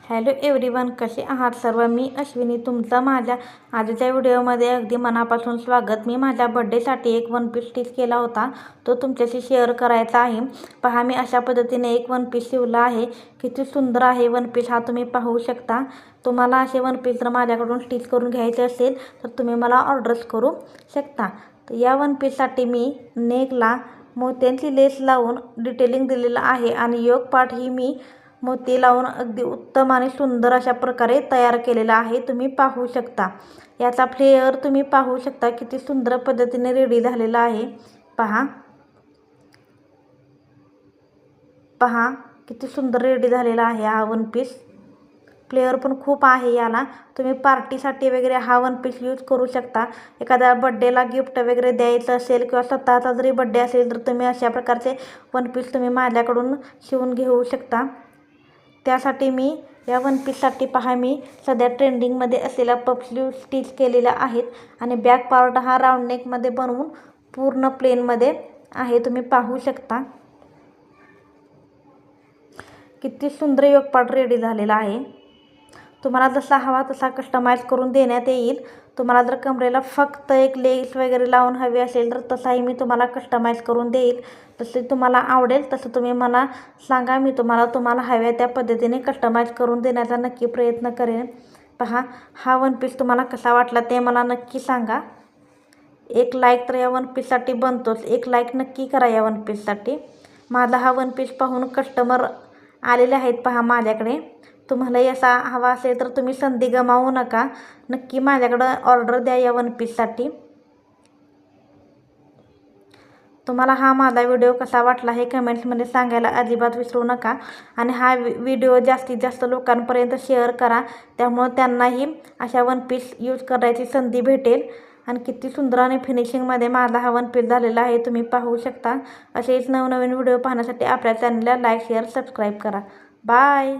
Hello everyone, कसे आहात सर्व. मी अश्विनी तुमचं माझ्या आजच्या व्हिडिओमध्ये अगदी मनापासून स्वागत. मी माझ्या बड्डेसाठी एक वन पीस स्टिच केला होता, तो तुमच्याशी शेअर करायचा आहे. पहा, मी अशा पद्धतीने एक वन पीस शिवला आहे. किती सुंदर आहे वन पीस हा, तुम्ही पाहू शकता. तुम्हाला असे वन पीस जर माझ्याकडून स्टिच करून घ्यायचे असेल तर तुम्ही मला ऑर्डर्स करू शकता. तर या वन पीससाठी मी नेकला मोत्यांची लेस लावून डिटेलिंग दिलेलं आहे आणि योक पार्ट ही मी मोती लावून अगदी उत्तम आणि सुंदर अशा प्रकारे तयार केलेला आहे. तुम्ही पाहू शकता याचा फ्लेअर, तुम्ही पाहू शकता किती सुंदर पद्धतीने रेडी झालेला आहे. पहा पहा किती सुंदर रेडी झालेला आहे हा वन पीस. फ्लेअर पण खूप आहे याला. तुम्ही पार्टीसाठी वगैरे हा वन पीस यूज करू शकता. एखाद्या बड्डेला गिफ्ट वगैरे द्यायचं असेल किंवा स्वतःचा जरी बड्डे असेल तर तुम्ही अशा प्रकारचे वन पीस तुम्ही माझ्याकडून शिवून घेऊ शकता. त्यासाठी मी या वन पीससाठी पहा, मी सध्या ट्रेंडिंगमध्ये असलेला पफ स्लीव स्टिच केलेला आहेत आणि बॅक पार्ट हा राऊंड नेकमध्ये बनवून पूर्ण प्लेनमध्ये आहे. तुम्ही पाहू शकता किती सुंदर योक पार्ट रेडी झालेला आहे. तुम्हाला जसा हवा तसा कस्टमाइज करून देण्यात येईल. तुम्हाला जर कमरेला फक्त एक लेस वगैरे लावून हवी असेल तर तसाही मी तुम्हाला कस्टमाइज करून देईल. जसे तुम्हाला आवडेल तसं तुम्ही मला सांगा, मी तुम्हाला हव्या त्या पद्धतीने कस्टमाइज करून देण्याचा नक्की प्रयत्न करेन. पहा, हा वन पीस तुम्हाला कसा वाटला ते मला नक्की सांगा. एक लाईक तर या वन पीससाठी बनतोच. एक लाईक नक्की करा या वन पीससाठी. माझा हा वन पीस पाहून कस्टमर आलेले आहेत पहा माझ्याकडे. तुम्हालाही असा हवा असेल तर तुम्ही संधी गमावू नका. नक्की माझ्याकडं ऑर्डर द्या या वन पीससाठी. तुम्हाला हा माझा व्हिडिओ कसा वाटला हे कमेंट्समध्ये सांगायला अजिबात विसरू नका. आणि हा व्हिडिओ जास्तीत जास्त लोकांपर्यंत शेअर करा, त्यामुळं त्यांनाही अशा वन पीस यूज करायची संधी भेटेल. आणि किती सुंदर आणि फिनिशिंगमध्ये माझा हा वन पीस झालेला आहे, तुम्ही पाहू शकता. असेच नवनवीन व्हिडिओ पाहण्यासाठी आपल्या चॅनलला लाईक, शेअर, सबस्क्राईब करा. बाय.